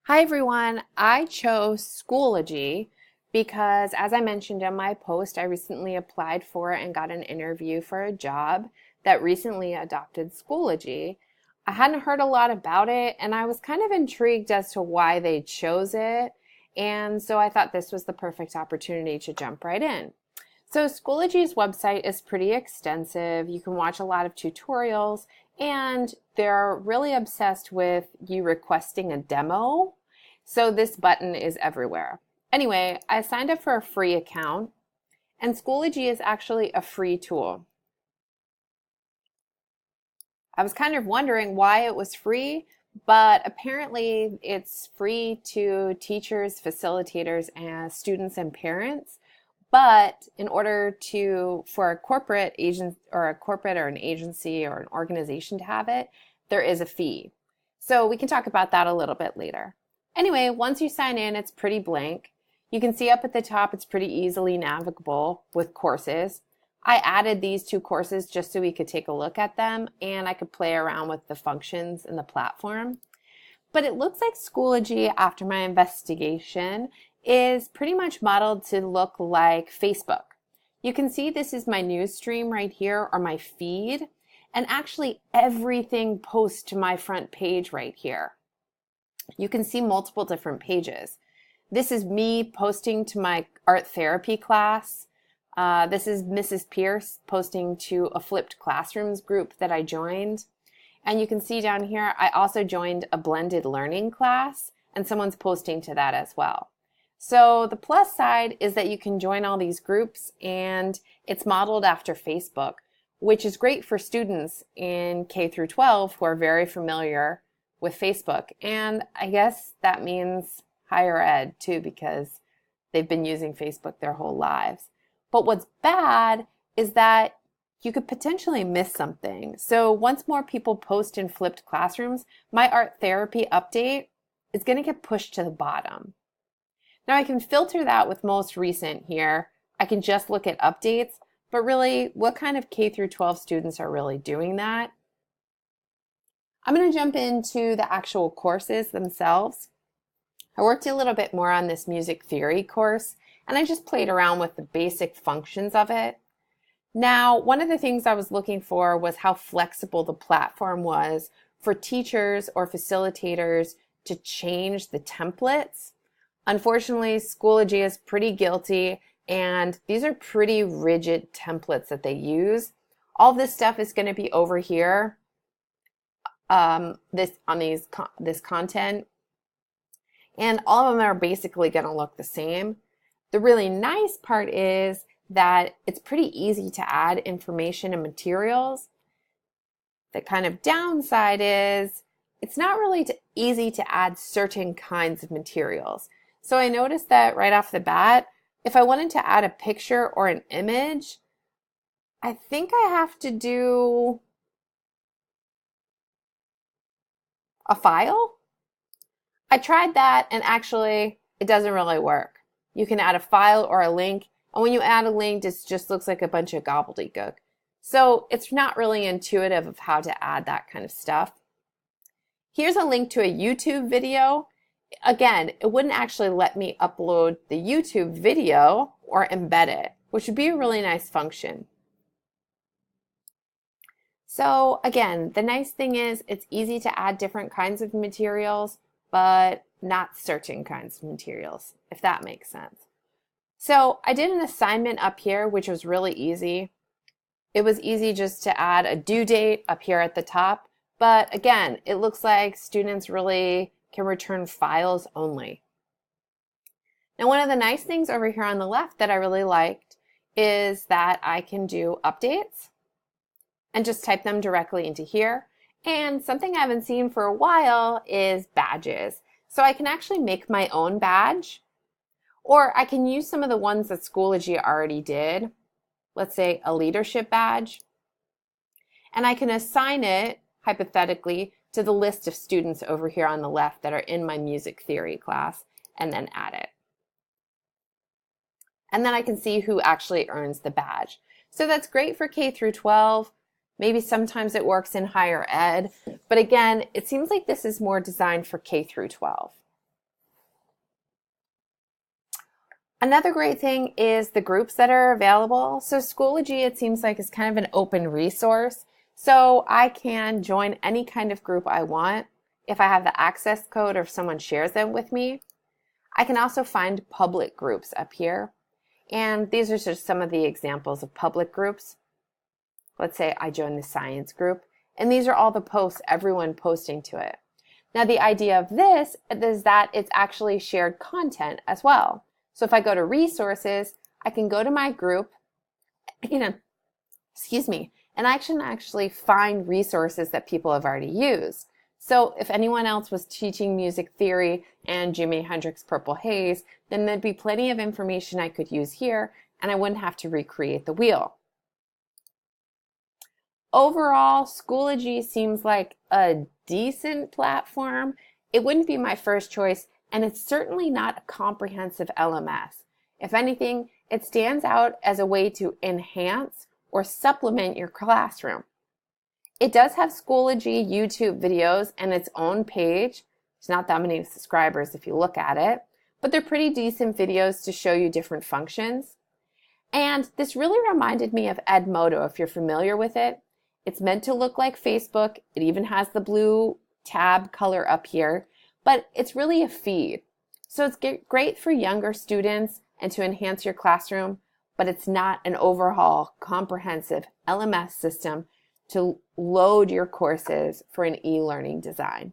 Hi everyone, I chose Schoology because as I mentioned in my post, I recently applied for and got an interview for a job that recently adopted Schoology. I hadn't heard a lot about it and I was kind of intrigued as to why they chose it, and so I thought this was the perfect opportunity to jump right in. So Schoology's website is pretty extensive. You can watch a lot of tutorials and they're really obsessed with you requesting a demo. So this button is everywhere. Anyway, I signed up for a free account and Schoology is actually a free tool. I was kind of wondering why it was free, but apparently it's free to teachers, facilitators, and students and parents. But in order for a corporate agent or an agency or an organization to have it, there is a fee. So we can talk about that a little bit later. Anyway, once you sign in, it's pretty blank. You can see up at the top, it's pretty easily navigable with courses. I added these two courses just so we could take a look at them and I could play around with the functions in the platform. But it looks like Schoology, after my investigation, is pretty much modeled to look like Facebook. You can see this is my news stream right here, or my feed, and actually everything posts to my front page right here. You can see multiple different pages. This is me posting to my art therapy class. This is Mrs. Pierce posting to a flipped classrooms group that I joined. And you can see down here, I also joined a blended learning class and someone's posting to that as well. So the plus side is that you can join all these groups and it's modeled after Facebook, which is great for students in K through 12 who are very familiar with Facebook. And I guess that means higher ed too, because they've been using Facebook their whole lives. But what's bad is that you could potentially miss something. So once more people post in flipped classrooms, my art therapy update is going to get pushed to the bottom. Now I can filter that with most recent here. I can just look at updates, but really what kind of K through 12 students are really doing that? I'm going to jump into the actual courses themselves. I worked a little bit more on this music theory course and I just played around with the basic functions of it. Now, one of the things I was looking for was how flexible the platform was for teachers or facilitators to change the templates. Unfortunately, Schoology is pretty guilty, and these are pretty rigid templates that they use. All this stuff is going to be over here, this content, and all of them are basically going to look the same. The really nice part is that it's pretty easy to add information and materials. The kind of downside is it's not really easy to add certain kinds of materials. So I noticed that right off the bat, if I wanted to add a picture or an image, I think I have to do a file. I tried that and actually it doesn't really work. You can add a file or a link, and when you add a link, it just looks like a bunch of gobbledygook. So it's not really intuitive of how to add that kind of stuff. Here's a link to a YouTube video. Again, it wouldn't actually let me upload the YouTube video or embed it, which would be a really nice function. So again, the nice thing is it's easy to add different kinds of materials, but not certain kinds of materials, if that makes sense. So I did an assignment up here, which was really easy. It was easy just to add a due date up here at the top. But again, it looks like students really can return files only. Now, one of the nice things over here on the left that I really liked is that I can do updates and just type them directly into here. And something I haven't seen for a while is badges. So I can actually make my own badge, or I can use some of the ones that Schoology already did. Let's say a leadership badge. And I can assign it, hypothetically, to the list of students over here on the left that are in my music theory class, and then add it. And then I can see who actually earns the badge. So that's great for K through 12. Maybe sometimes it works in higher ed, but again, it seems like this is more designed for K through 12. Another great thing is the groups that are available. So Schoology, it seems like, is kind of an open resource. So I can join any kind of group I want if I have the access code or if someone shares them with me. I can also find public groups up here. And these are just some of the examples of public groups. Let's say I join the science group, and these are all the posts, everyone posting to it. Now the idea of this is that it's actually shared content as well. So if I go to resources, I can go to my group, excuse me, and I can actually find resources that people have already used. So if anyone else was teaching music theory and Jimi Hendrix Purple Haze, then there'd be plenty of information I could use here, and I wouldn't have to recreate the wheel. Overall, Schoology seems like a decent platform. It wouldn't be my first choice, and it's certainly not a comprehensive LMS. If anything, it stands out as a way to enhance or supplement your classroom. It does have Schoology YouTube videos and its own page. There's not that many subscribers if you look at it, but they're pretty decent videos to show you different functions. And this really reminded me of Edmodo, if you're familiar with it. It's meant to look like Facebook. It even has the blue tab color up here, but it's really a feed. So it's great for younger students and to enhance your classroom, but it's not an overhaul, comprehensive LMS system to load your courses for an e-learning design.